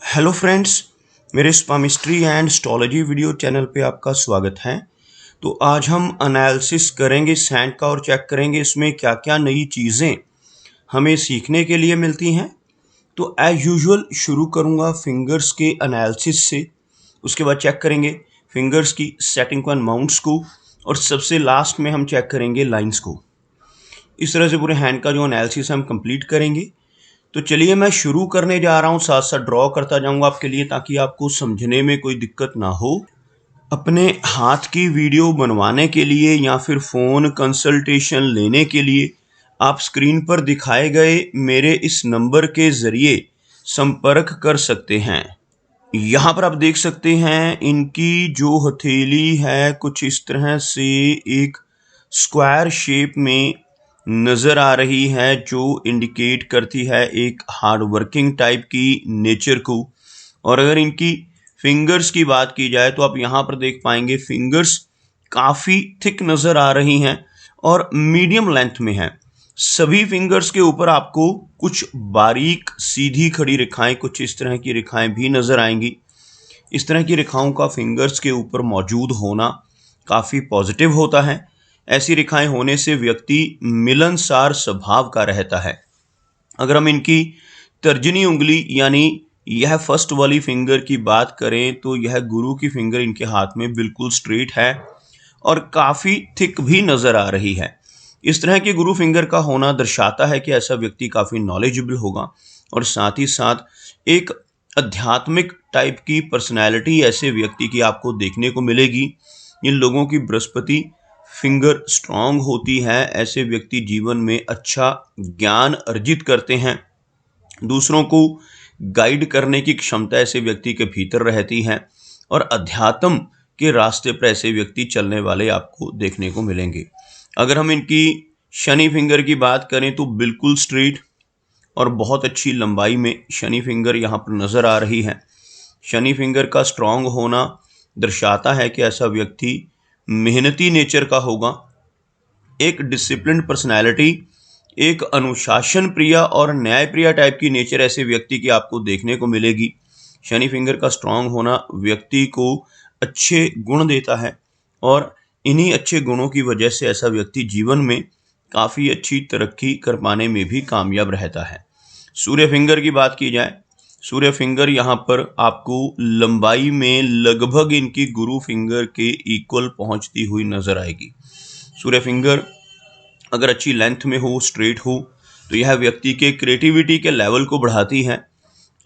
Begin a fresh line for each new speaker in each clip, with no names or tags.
Hello friends, मेरे स्पामिस्ट्री and astrology video channel पे आपका स्वागत है। तो आज हम एनालिसिस करेंगे सैंड का और चेक करेंगे इसमें क्या क्या नई चीज़ें हमें सीखने के लिए मिलती हैं। तो एज यूजुअल शुरू करूँगा फिंगर्स के एनालिसिस से, उसके बाद चेक करेंगे फिंगर्स की सेटिंग को एंड माउंट्स को, और सबसे लास्ट में हम चेक करेंगे लाइंस को। इस तरह से पूरे हैंड का जो एनालिसिस हम कंप्लीट करेंगे। तो चलिए मैं शुरू करने जा रहा हूँ, साथ साथ ड्रॉ करता जाऊँगा आपके लिए ताकि आपको समझने में कोई दिक्कत ना हो। अपने हाथ की वीडियो बनवाने के लिए या फिर फ़ोन कंसल्टेशन लेने के लिए आप स्क्रीन पर दिखाए गए मेरे इस नंबर के ज़रिए संपर्क कर सकते हैं। यहाँ पर आप देख सकते हैं इनकी जो हथेली है कुछ इस तरह से एक स्क्वायर शेप में नज़र आ रही है, जो इंडिकेट करती है एक हार्ड वर्किंग टाइप की नेचर को। और अगर इनकी फिंगर्स की बात की जाए तो आप यहाँ पर देख पाएंगे फिंगर्स काफ़ी थिक नज़र आ रही हैं और मीडियम लेंथ में हैं। सभी फिंगर्स के ऊपर आपको कुछ बारीक सीधी खड़ी रेखाएं, कुछ इस तरह की रेखाएं भी नज़र आएंगी। इस तरह की रेखाओं का फिंगर्स के ऊपर मौजूद होना काफ़ी पॉजिटिव होता है। ऐसी रेखाएं होने से व्यक्ति मिलनसार स्वभाव का रहता है। अगर हम इनकी तर्जनी उंगली यानी यह फर्स्ट वाली फिंगर की बात करें तो यह गुरु की फिंगर इनके हाथ में बिल्कुल स्ट्रेट है और काफ़ी थिक भी नज़र आ रही है। इस तरह की गुरु फिंगर का होना दर्शाता है कि ऐसा व्यक्ति काफ़ी नॉलेजेबल होगा और साथ ही साथ एक आध्यात्मिक टाइप की पर्सनैलिटी ऐसे व्यक्ति की आपको देखने को मिलेगी। इन लोगों की बृहस्पति फिंगर स्ट्रांग होती है। ऐसे व्यक्ति जीवन में अच्छा ज्ञान अर्जित करते हैं। दूसरों को गाइड करने की क्षमता ऐसे व्यक्ति के भीतर रहती है और अध्यात्म के रास्ते पर ऐसे व्यक्ति चलने वाले आपको देखने को मिलेंगे। अगर हम इनकी शनि फिंगर की बात करें तो बिल्कुल स्ट्रेट और बहुत अच्छी लंबाई में शनि फिंगर यहाँ पर नज़र आ रही है। शनि फिंगर का स्ट्रांग होना दर्शाता है कि ऐसा व्यक्ति मेहनती नेचर का होगा, एक डिसिप्लिन्ड पर्सनैलिटी, एक अनुशासन प्रिय और न्याय प्रिय टाइप की नेचर ऐसे व्यक्ति की आपको देखने को मिलेगी। शनि फिंगर का स्ट्रांग होना व्यक्ति को अच्छे गुण देता है और इन्हीं अच्छे गुणों की वजह से ऐसा व्यक्ति जीवन में काफ़ी अच्छी तरक्की कर पाने में भी कामयाब रहता है। सूर्य फिंगर की बात की जाए, सूर्य फिंगर यहाँ पर आपको लंबाई में लगभग इनकी गुरु फिंगर के इक्वल पहुँचती हुई नज़र आएगी। सूर्य फिंगर अगर अच्छी लेंथ में हो, स्ट्रेट हो, तो यह व्यक्ति के क्रिएटिविटी के लेवल को बढ़ाती है।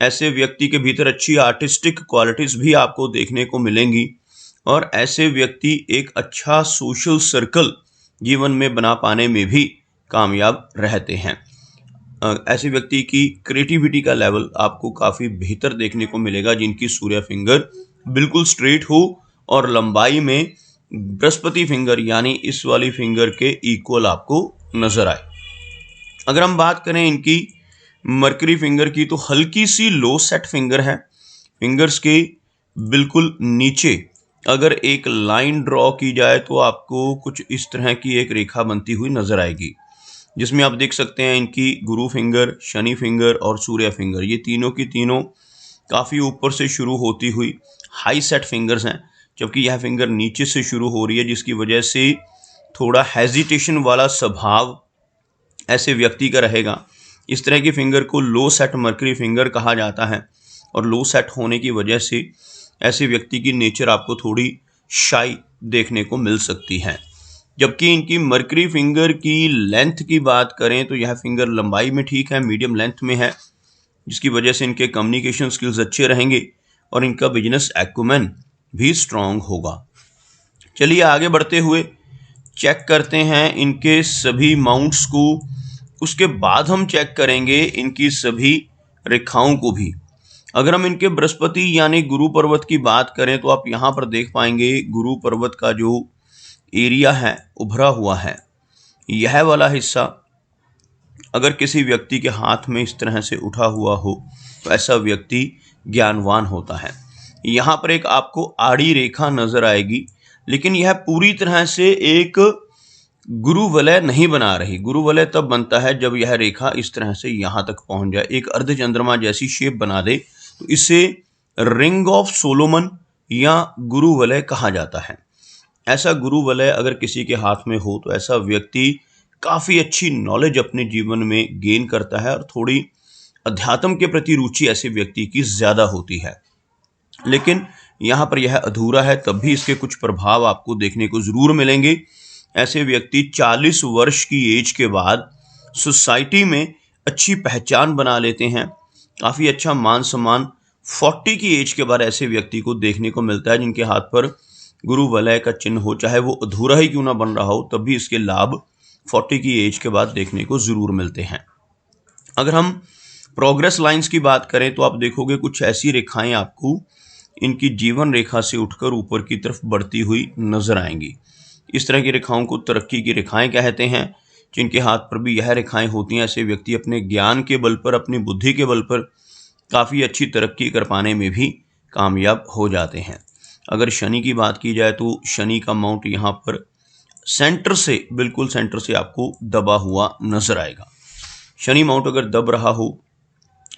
ऐसे व्यक्ति के भीतर अच्छी आर्टिस्टिक क्वालिटीज़ भी आपको देखने को मिलेंगी और ऐसे व्यक्ति एक अच्छा सोशल सर्कल जीवन में बना पाने में भी कामयाब रहते हैं। ऐसे व्यक्ति की क्रिएटिविटी का लेवल आपको काफ़ी बेहतर देखने को मिलेगा जिनकी सूर्य फिंगर बिल्कुल स्ट्रेट हो और लंबाई में बृहस्पति फिंगर यानी इस वाली फिंगर के इक्वल आपको नज़र आए। अगर हम बात करें इनकी मरकरी फिंगर की तो हल्की सी लो सेट फिंगर है। फिंगर्स के बिल्कुल नीचे अगर एक लाइन ड्रॉ की जाए तो आपको कुछ इस तरह की एक रेखा बनती हुई नज़र आएगी, जिसमें आप देख सकते हैं इनकी गुरु फिंगर, शनि फिंगर और सूर्य फिंगर, ये तीनों की तीनों काफ़ी ऊपर से शुरू होती हुई हाई सेट फिंगर्स हैं, जबकि यह फिंगर नीचे से शुरू हो रही है, जिसकी वजह से थोड़ा हेजिटेशन वाला स्वभाव ऐसे व्यक्ति का रहेगा। इस तरह की फिंगर को लो सेट मरकरी फिंगर कहा जाता है और लो सेट होने की वजह से ऐसे व्यक्ति की नेचर आपको थोड़ी शाई देखने को मिल सकती है। जबकि इनकी मरकरी फिंगर की लेंथ की बात करें तो यह फिंगर लंबाई में ठीक है, मीडियम लेंथ में है, जिसकी वजह से इनके कम्युनिकेशन स्किल्स अच्छे रहेंगे और इनका बिजनेस एक्यूमेन भी स्ट्रांग होगा। चलिए आगे बढ़ते हुए चेक करते हैं इनके सभी माउंट्स को, उसके बाद हम चेक करेंगे इनकी सभी रेखाओं को भी। अगर हम इनके बृहस्पति यानी गुरु पर्वत की बात करें तो आप यहाँ पर देख पाएंगे गुरु पर्वत का जो एरिया है उभरा हुआ है। यह वाला हिस्सा अगर किसी व्यक्ति के हाथ में इस तरह से उठा हुआ हो तो ऐसा व्यक्ति ज्ञानवान होता है। यहाँ पर एक आपको आड़ी रेखा नजर आएगी, लेकिन यह पूरी तरह से एक गुरु वलय नहीं बना रही। गुरु वलय तब बनता है जब यह रेखा इस तरह से यहाँ तक पहुँच जाए, एक अर्धचंद्रमा जैसी शेप बना दे, तो इसे रिंग ऑफ सोलोमन या गुरु वलय कहा जाता है। ऐसा गुरु वलय अगर किसी के हाथ में हो तो ऐसा व्यक्ति काफ़ी अच्छी नॉलेज अपने जीवन में गेन करता है और थोड़ी अध्यात्म के प्रति रुचि ऐसे व्यक्ति की ज़्यादा होती है। लेकिन यहाँ पर यह अधूरा है, तब भी इसके कुछ प्रभाव आपको देखने को ज़रूर मिलेंगे। ऐसे व्यक्ति 40 वर्ष की एज के बाद सोसाइटी में अच्छी पहचान बना लेते हैं, काफ़ी अच्छा मान सम्मान 40 की एज के बाद ऐसे व्यक्ति को देखने को मिलता है जिनके हाथ पर गुरु वलय का चिन्ह हो, चाहे वो अधूरा ही क्यों ना बन रहा हो, तब भी इसके लाभ 40 की एज के बाद देखने को ज़रूर मिलते हैं। अगर हम प्रोग्रेस लाइंस की बात करें तो आप देखोगे कुछ ऐसी रेखाएं आपको इनकी जीवन रेखा से उठकर ऊपर की तरफ बढ़ती हुई नजर आएंगी। इस तरह की रेखाओं को तरक्की की रेखाएं कहते हैं। जिनके हाथ पर भी यह रेखाएं होती हैं, ऐसे व्यक्ति अपने ज्ञान के बल पर, अपनी बुद्धि के बल पर काफ़ी अच्छी तरक्की कर पाने में भी कामयाब हो जाते हैं। अगर शनि की बात की जाए तो शनि का माउंट यहाँ पर सेंटर से, बिल्कुल सेंटर से आपको दबा हुआ नजर आएगा। शनि माउंट अगर दब रहा हो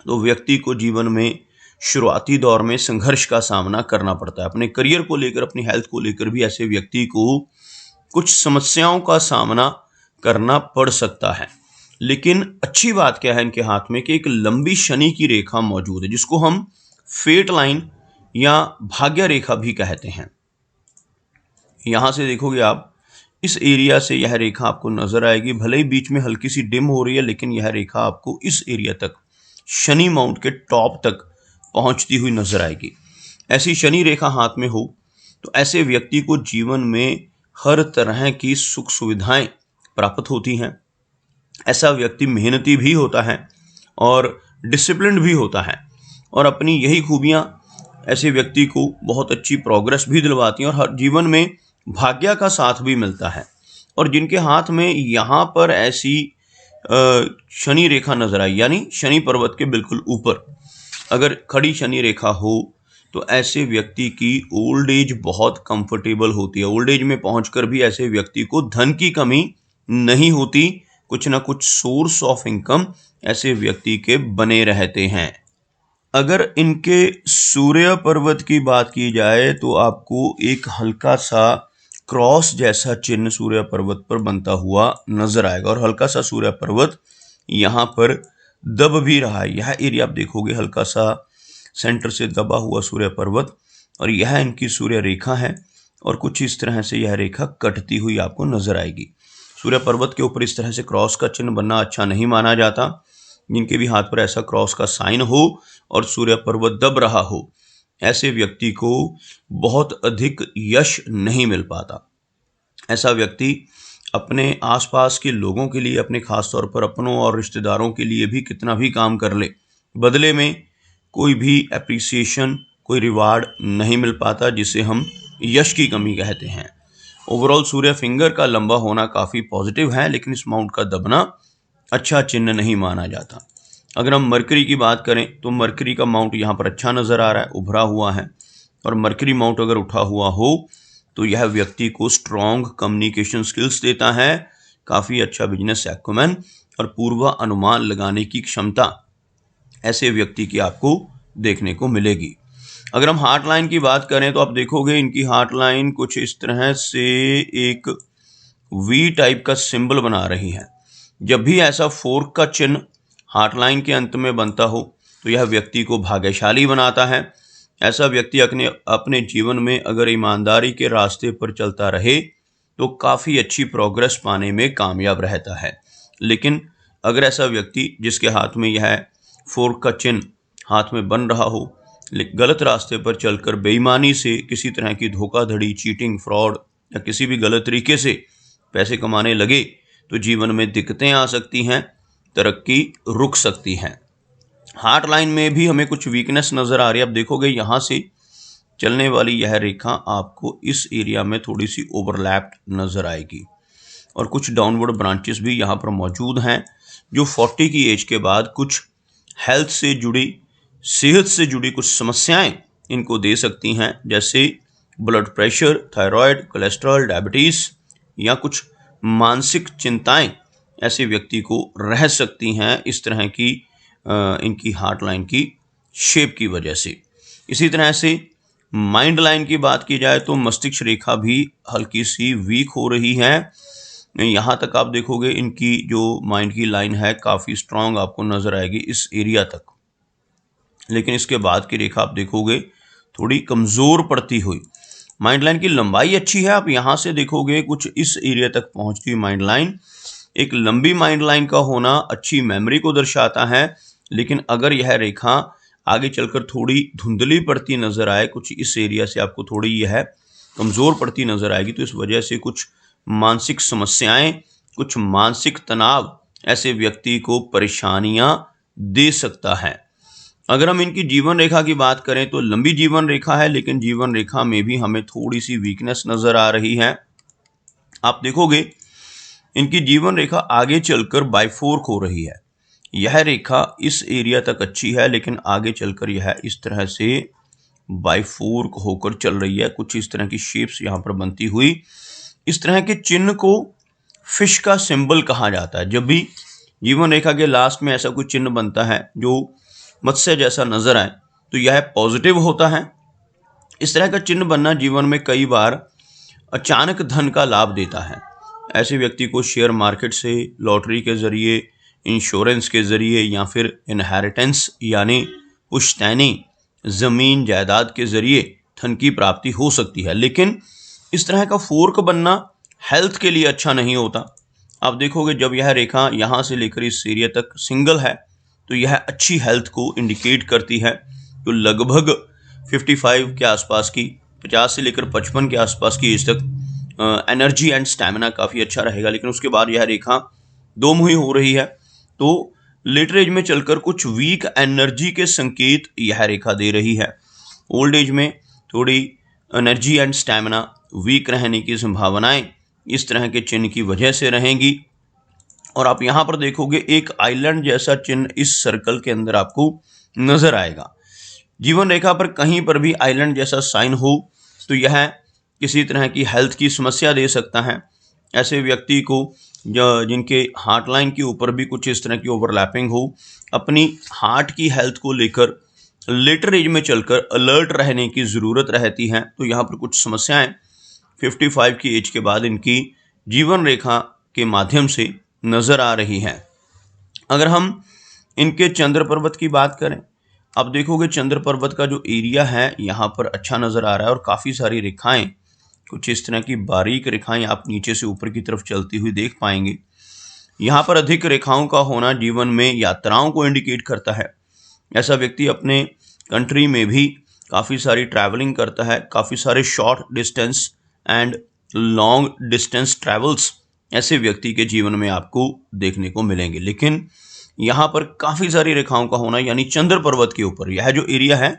तो व्यक्ति को जीवन में शुरुआती दौर में संघर्ष का सामना करना पड़ता है। अपने करियर को लेकर, अपनी हेल्थ को लेकर भी ऐसे व्यक्ति को कुछ समस्याओं का सामना करना पड़ सकता है। लेकिन अच्छी बात क्या है इनके हाथ में कि एक लंबी शनि की रेखा मौजूद है, जिसको हम फेट लाइन या भाग्य रेखा भी कहते हैं। यहां से देखोगे आप, इस एरिया से यह रेखा आपको नजर आएगी, भले ही बीच में हल्की सी डिम हो रही है, लेकिन यह रेखा आपको इस एरिया तक, शनि माउंट के टॉप तक पहुंचती हुई नजर आएगी। ऐसी शनि रेखा हाथ में हो तो ऐसे व्यक्ति को जीवन में हर तरह की सुख सुविधाएं प्राप्त होती हैं। ऐसा व्यक्ति मेहनती भी होता है और डिसिप्लिन भी होता है, और अपनी यही खूबियां ऐसे व्यक्ति को बहुत अच्छी प्रोग्रेस भी दिलवाती हैं और हर जीवन में भाग्य का साथ भी मिलता है। और जिनके हाथ में यहाँ पर ऐसी शनि रेखा नजर आई, यानी शनि पर्वत के बिल्कुल ऊपर अगर खड़ी शनि रेखा हो तो ऐसे व्यक्ति की ओल्ड एज बहुत कंफर्टेबल होती है। ओल्ड एज में पहुंचकर भी ऐसे व्यक्ति को धन की कमी नहीं होती, कुछ ना कुछ सोर्स ऑफ इनकम ऐसे व्यक्ति के बने रहते हैं। अगर इनके सूर्य पर्वत की बात की जाए तो आपको एक हल्का सा क्रॉस जैसा चिन्ह सूर्य पर्वत पर बनता हुआ नजर आएगा, और हल्का सा सूर्य पर्वत यहाँ पर दब भी रहा है। यह एरिया आप देखोगे हल्का सा सेंटर से दबा हुआ सूर्य पर्वत, और यह इनकी सूर्य रेखा है, और कुछ इस तरह से यह रेखा कटती हुई आपको नजर आएगी। सूर्य पर्वत के ऊपर इस तरह से क्रॉस का चिन्ह बनना अच्छा नहीं माना जाता। जिनके भी हाथ पर ऐसा क्रॉस का साइन हो और सूर्य पर्वत दब रहा हो, ऐसे व्यक्ति को बहुत अधिक यश नहीं मिल पाता। ऐसा व्यक्ति अपने आसपास के लोगों के लिए, अपने खास तौर पर अपनों और रिश्तेदारों के लिए भी कितना भी काम कर ले, बदले में कोई भी एप्रिसिएशन, कोई रिवार्ड नहीं मिल पाता, जिसे हम यश की कमी कहते हैं। ओवरऑल सूर्य फिंगर का लंबा होना काफ़ी पॉजिटिव है, लेकिन इस माउंट का दबना अच्छा चिन्ह नहीं माना जाता। अगर हम मरकरी की बात करें तो मरकरी का माउंट यहाँ पर अच्छा नज़र आ रहा है, उभरा हुआ है, और मरकरी माउंट अगर उठा हुआ हो तो यह व्यक्ति को स्ट्रॉन्ग कम्युनिकेशन स्किल्स देता है, काफ़ी अच्छा बिजनेस एक्यूमेन और पूर्व अनुमान लगाने की क्षमता ऐसे व्यक्ति की आपको देखने को मिलेगी। अगर हम हार्ट लाइन की बात करें तो आप देखोगे इनकी हार्ट लाइन कुछ इस तरह से एक वी टाइप का सिंबल बना रही है। जब भी ऐसा फोर्क का चिन्ह हार्ट लाइन के अंत में बनता हो तो यह व्यक्ति को भाग्यशाली बनाता है। ऐसा व्यक्ति अपने जीवन में अगर ईमानदारी के रास्ते पर चलता रहे तो काफ़ी अच्छी प्रोग्रेस पाने में कामयाब रहता है। लेकिन अगर ऐसा व्यक्ति जिसके हाथ में यह फोर्क का चिन्ह हाथ में बन रहा हो, गलत रास्ते पर चलकर बेईमानी से किसी तरह की धोखाधड़ी, चीटिंग, फ्रॉड या किसी भी गलत तरीके से पैसे कमाने लगे तो जीवन में दिक्कतें आ सकती हैं, तरक्की रुक सकती है। हार्ट लाइन में भी हमें कुछ वीकनेस नज़र आ रही है। आप देखोगे यहाँ से चलने वाली यह रेखा आपको इस एरिया में थोड़ी सी ओवरलैप्ड नज़र आएगी, और कुछ डाउनवर्ड ब्रांचेस भी यहाँ पर मौजूद हैं जो 40 की एज के बाद कुछ हेल्थ से जुड़ी, सेहत से जुड़ी कुछ समस्याएं इनको दे सकती हैं, जैसे blood pressure, thyroid, cholesterol, diabetes या कुछ मानसिक चिंताएं ऐसे व्यक्ति को रह सकती हैं। इस तरह की इनकी हार्ट लाइन की शेप की वजह से। इसी तरह से माइंड लाइन की बात की जाए तो मस्तिष्क रेखा भी हल्की सी वीक हो रही है। यहाँ तक आप देखोगे इनकी जो माइंड की लाइन है काफ़ी स्ट्रांग आपको नज़र आएगी इस एरिया तक, लेकिन इसके बाद की रेखा आप देखोगे थोड़ी कमज़ोर पड़ती हुई। माइंड लाइन की लंबाई अच्छी है, आप यहाँ से देखोगे कुछ इस एरिया तक पहुँचती हुई माइंड लाइन। एक लंबी माइंड लाइन का होना अच्छी मेमोरी को दर्शाता है, लेकिन अगर यह रेखा आगे चलकर थोड़ी धुंधली पड़ती नज़र आए, कुछ इस एरिया से आपको थोड़ी यह कमज़ोर पड़ती नज़र आएगी, तो इस वजह से कुछ मानसिक समस्याएं, कुछ मानसिक तनाव ऐसे व्यक्ति को परेशानियां दे सकता है। अगर हम इनकी जीवन रेखा की बात करें तो लंबी जीवन रेखा है, लेकिन जीवन रेखा में भी हमें थोड़ी सी वीकनेस नज़र आ रही है। आप देखोगे इनकी जीवन रेखा आगे चलकर बाइफोर्क हो रही है। यह रेखा इस एरिया तक अच्छी है, लेकिन आगे चलकर यह इस तरह से बाइफोर्क होकर चल रही है। कुछ इस तरह की शेप्स यहाँ पर बनती हुई। इस तरह के चिन्ह को फिश का सिंबल कहा जाता है। जब भी जीवन रेखा के लास्ट में ऐसा कोई चिन्ह बनता है जो मत्स्य जैसा नजर आए तो यह पॉजिटिव होता है। इस तरह का चिन्ह बनना जीवन में कई बार अचानक धन का लाभ देता है। ऐसे व्यक्ति को शेयर मार्केट से, लॉटरी के जरिए, इंश्योरेंस के जरिए या फिर इनहेरिटेंस यानी पुश्तैनी जमीन जायदाद के जरिए धन की प्राप्ति हो सकती है। लेकिन इस तरह का फोर्क बनना हेल्थ के लिए अच्छा नहीं होता। आप देखोगे जब यह रेखा यहाँ से लेकर इस एरिया तक सिंगल है तो यह अच्छी हेल्थ को इंडिकेट करती है। तो लगभग 55 के आसपास की, 50 से लेकर 55 के आसपास की एज तक एनर्जी एंड स्टैमिना काफ़ी अच्छा रहेगा। लेकिन उसके बाद यह रेखा दो मुही हो रही है, तो लेटर एज में चलकर कुछ वीक एनर्जी के संकेत यह रेखा दे रही है। ओल्ड एज में थोड़ी एनर्जी एंड स्टैमिना वीक रहने की संभावनाएं इस तरह के चिन्ह की वजह से रहेंगी। और आप यहाँ पर देखोगे एक आइलैंड जैसा चिन्ह इस सर्कल के अंदर आपको नजर आएगा। जीवन रेखा पर कहीं पर भी आइलैंड जैसा साइन हो तो यह किसी तरह की हेल्थ की समस्या दे सकता है। ऐसे व्यक्ति को जिनके हार्ट लाइन के ऊपर भी कुछ इस तरह की ओवरलैपिंग हो, अपनी हार्ट की हेल्थ को लेकर लेटर एज में चलकर अलर्ट रहने की ज़रूरत रहती है। तो यहाँ पर कुछ समस्याएं 55 की एज के बाद इनकी जीवन रेखा के माध्यम से नज़र आ रही हैं। अगर हम इनके चंद्र पर्वत की बात करें, अब देखोगे चंद्र पर्वत का जो एरिया है यहाँ पर अच्छा नज़र आ रहा है और काफ़ी सारी रेखाएं, कुछ इस तरह की बारीक रेखाएं आप नीचे से ऊपर की तरफ चलती हुई देख पाएंगे। यहाँ पर अधिक रेखाओं का होना जीवन में यात्राओं को इंडिकेट करता है। ऐसा व्यक्ति अपने कंट्री में भी काफ़ी सारी ट्रैवलिंग करता है। काफ़ी सारे short distance and long distance travels ऐसे व्यक्ति के जीवन में आपको देखने को मिलेंगे। लेकिन यहाँ पर काफ़ी सारी रेखाओं का होना, यानी चंद्र पर्वत के ऊपर यह जो एरिया है,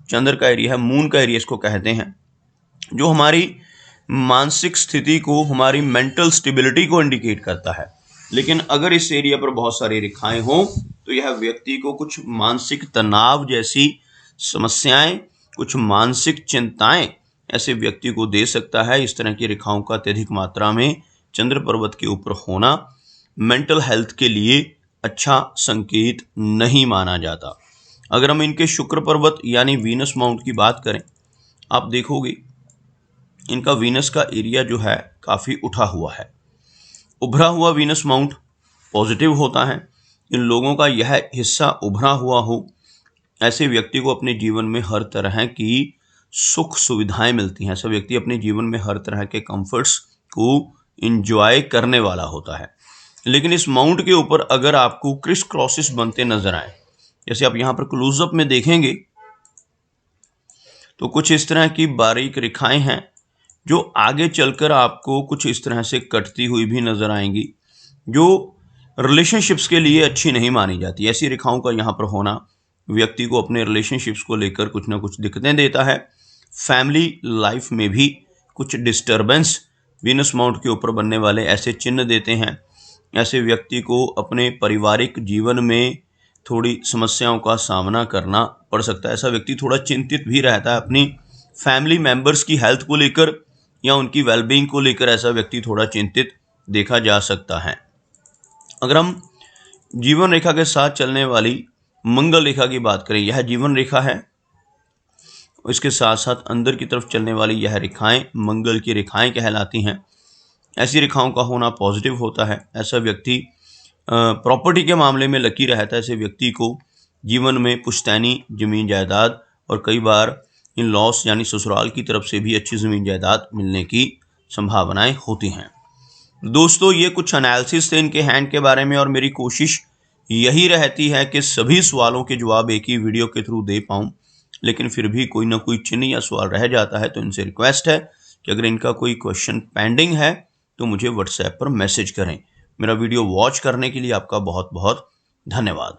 चंद्र का एरिया है, मून का एरिया इसको कहते हैं, जो हमारी मानसिक स्थिति को, हमारी मेंटल स्टेबिलिटी को इंडिकेट करता है। लेकिन अगर इस एरिया पर बहुत सारी रेखाएं हों तो यह व्यक्ति को कुछ मानसिक तनाव जैसी समस्याएं, कुछ मानसिक चिंताएं ऐसे व्यक्ति को दे सकता है। इस तरह की रेखाओं का अत्यधिक मात्रा में चंद्र पर्वत के ऊपर होना मेंटल हेल्थ के लिए अच्छा संकेत नहीं माना जाता। अगर हम इनके शुक्र पर्वत यानी वीनस माउंट की बात करें, आप देखोगे इनका वीनस का एरिया जो है काफ़ी उठा हुआ है। उभरा हुआ वीनस माउंट पॉजिटिव होता है। इन लोगों का यह हिस्सा उभरा हुआ हो, ऐसे व्यक्ति को अपने जीवन में हर तरह की सुख सुविधाएं मिलती हैं। ऐसा व्यक्ति अपने जीवन में हर तरह के कंफर्ट्स को इंजॉय करने वाला होता है। लेकिन इस माउंट के ऊपर अगर आपको क्रिस क्रॉसेस बनते नजर आए, जैसे आप यहाँ पर क्लोजअप में देखेंगे तो कुछ इस तरह की बारीक रेखाएं हैं जो आगे चलकर आपको कुछ इस तरह से कटती हुई भी नजर आएंगी, जो रिलेशनशिप्स के लिए अच्छी नहीं मानी जाती। ऐसी रेखाओं का यहाँ पर होना व्यक्ति को अपने रिलेशनशिप्स को लेकर कुछ ना कुछ दिक्कतें देता है। फैमिली लाइफ में भी कुछ डिस्टर्बेंस वीनस माउंट के ऊपर बनने वाले ऐसे चिन्ह देते हैं। ऐसे व्यक्ति को अपने पारिवारिक जीवन में थोड़ी समस्याओं का सामना करना पड़ सकता है। ऐसा व्यक्ति थोड़ा चिंतित भी रहता है अपनी फैमिली मेंबर्स की हेल्थ को लेकर या उनकी वेलबींग को लेकर। ऐसा व्यक्ति थोड़ा चिंतित देखा जा सकता है। अगर हम जीवन रेखा के साथ चलने वाली मंगल रेखा की बात करें, यह जीवन रेखा है। इसके साथ साथ अंदर की तरफ चलने वाली यह रेखाएं मंगल की रेखाएं कहलाती हैं। ऐसी रेखाओं का होना पॉजिटिव होता है। ऐसा व्यक्ति प्रॉपर्टी के मामले में लकी रहता है। ऐसे व्यक्ति को जीवन में पुश्तैनी जमीन जायदाद और कई बार इन लॉस यानी ससुराल की तरफ से भी अच्छी ज़मीन जायदाद मिलने की संभावनाएं होती हैं। दोस्तों, ये कुछ एनालिसिस थे इनके हैंड के बारे में और मेरी कोशिश यही रहती है कि सभी सवालों के जवाब एक ही वीडियो के थ्रू दे पाऊँ, लेकिन फिर भी कोई ना कोई चिन्ह या सवाल रह जाता है। तो इनसे रिक्वेस्ट है कि अगर इनका कोई क्वेश्चन पेंडिंग है तो मुझे व्हाट्सएप पर मैसेज करें। मेरा वीडियो वॉच करने के लिए आपका बहुत बहुत धन्यवाद।